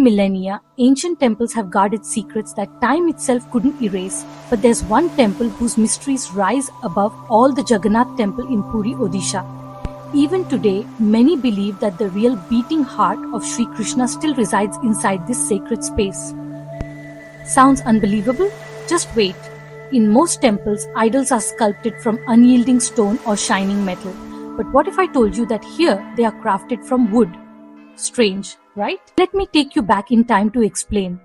Millennia, ancient temples have guarded secrets that time itself couldn't erase, but there's one temple whose mysteries rise above all: the Jagannath temple in Puri, Odisha. Even today, many believe that the real beating heart of Sri Krishna still resides inside this sacred space. Sounds unbelievable? Just wait. In most temples, idols are sculpted from unyielding stone or shining metal. But what if I told you that here they are crafted from wood? Strange, right? Let me take you back in time to explain.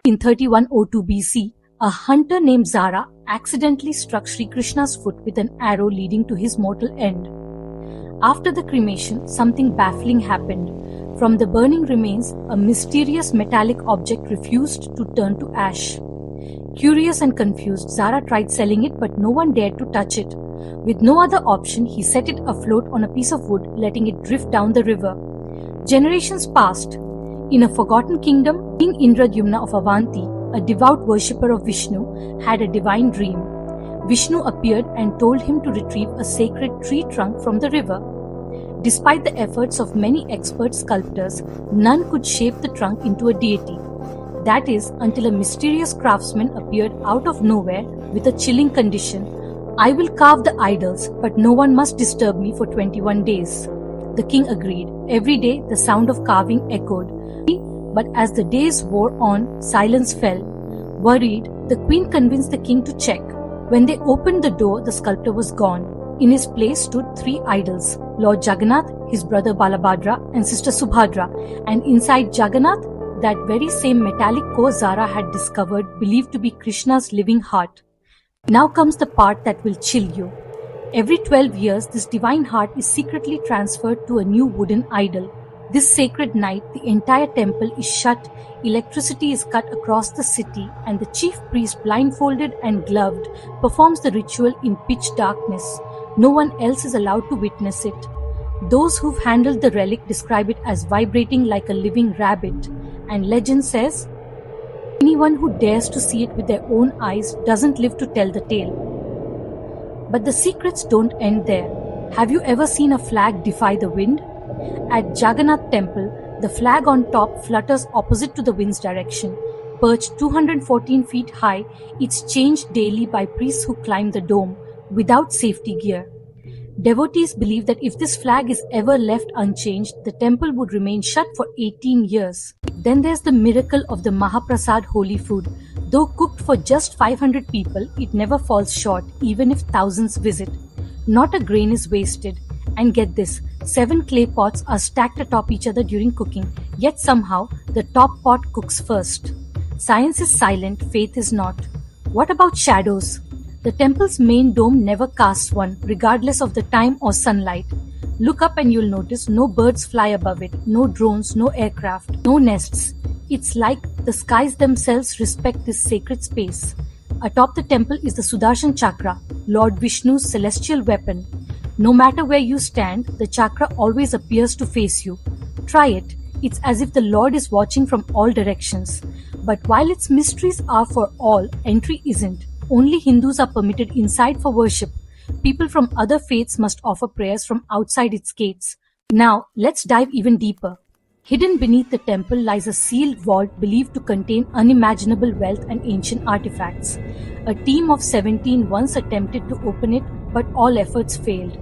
In 3102 BC, a hunter named Zara accidentally struck Sri Krishna's foot with an arrow, leading to his mortal end. After the cremation, something baffling happened. From the burning remains, a mysterious metallic object refused to turn to ash. Curious and confused, Zara tried selling it, but no one dared to touch it. With no other option, he set it afloat on a piece of wood, letting it drift down the river. Generations passed. In a forgotten kingdom, King Indradyumna of Avanti, a devout worshipper of Vishnu, had a divine dream. Vishnu appeared and told him to retrieve a sacred tree trunk from the river. Despite the efforts of many expert sculptors, none could shape the trunk into a deity. That is, until a mysterious craftsman appeared out of nowhere with a chilling condition: "I will carve the idols, but no one must disturb me for 21 days. The king agreed. Every day, the sound of carving echoed. But as the days wore on, silence fell. Worried, the queen convinced the king to check. When they opened the door, the sculptor was gone. In his place stood 3 idols: Lord Jagannath, his brother Balabhadra, and sister Subhadra. And inside Jagannath, that very same metallic core Zara had discovered, believed to be Krishna's living heart. Now comes the part that will chill you. Every 12 years, this divine heart is secretly transferred to a new wooden idol. This sacred night, the entire temple is shut, electricity is cut across the city, and the chief priest, blindfolded and gloved, performs the ritual in pitch darkness. No one else is allowed to witness it. Those who've handled the relic describe it as vibrating like a living rabbit, and legend says anyone who dares to see it with their own eyes doesn't live to tell the tale. But the secrets don't end there. Have you ever seen a flag defy the wind? At Jagannath temple, the flag on top flutters opposite to the wind's direction. Perched 214 feet high, it's changed daily by priests who climb the dome without safety gear. Devotees believe that if this flag is ever left unchanged, the temple would remain shut for 18 years. Then there's the miracle of the Mahaprasad holy food. Though cooked for just 500 people, it never falls short, even if thousands visit. Not a grain is wasted. And get this, 7 clay pots are stacked atop each other during cooking, yet somehow the top pot cooks first. Science is silent, faith is not. What about shadows? The temple's main dome never casts one, regardless of the time or sunlight. Look up and you'll notice no birds fly above it, no drones, no aircraft, no nests. It's like the skies themselves respect this sacred space. Atop the temple is the Sudarshan Chakra, Lord Vishnu's celestial weapon. No matter where you stand, the chakra always appears to face you. Try it. It's as if the Lord is watching from all directions. But while its mysteries are for all, entry isn't. Only Hindus are permitted inside for worship. People from other faiths must offer prayers from outside its gates. Now, let's dive even deeper. Hidden beneath the temple lies a sealed vault believed to contain unimaginable wealth and ancient artifacts. A team of 17 once attempted to open it, but all efforts failed.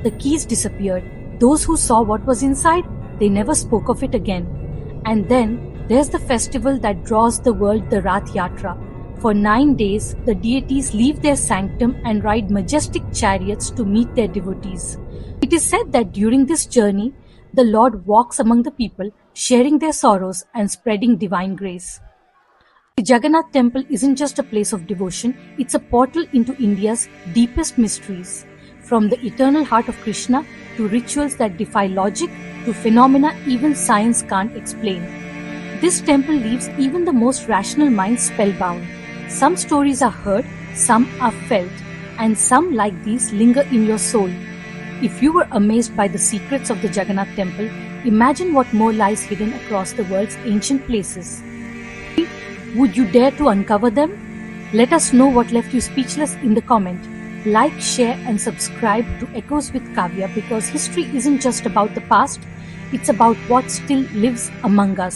The keys disappeared. Those who saw what was inside, they never spoke of it again. And then, there's the festival that draws the world, the Rath Yatra. For 9 days, the deities leave their sanctum and ride majestic chariots to meet their devotees. It is said that during this journey, the Lord walks among the people, sharing their sorrows and spreading divine grace. The Jagannath temple isn't just a place of devotion, it's a portal into India's deepest mysteries. From the eternal heart of Krishna to rituals that defy logic to phenomena even science can't explain. This temple leaves even the most rational mind spellbound. Some stories are heard, some are felt, and some like these linger in your soul. If you were amazed by the secrets of the Jagannath temple, imagine what more lies hidden across the world's ancient places. Would you dare to uncover them? Let us know what left you speechless in the comment. Like, share and subscribe to Echoes with Kavya, because history isn't just about the past, it's about what still lives among us.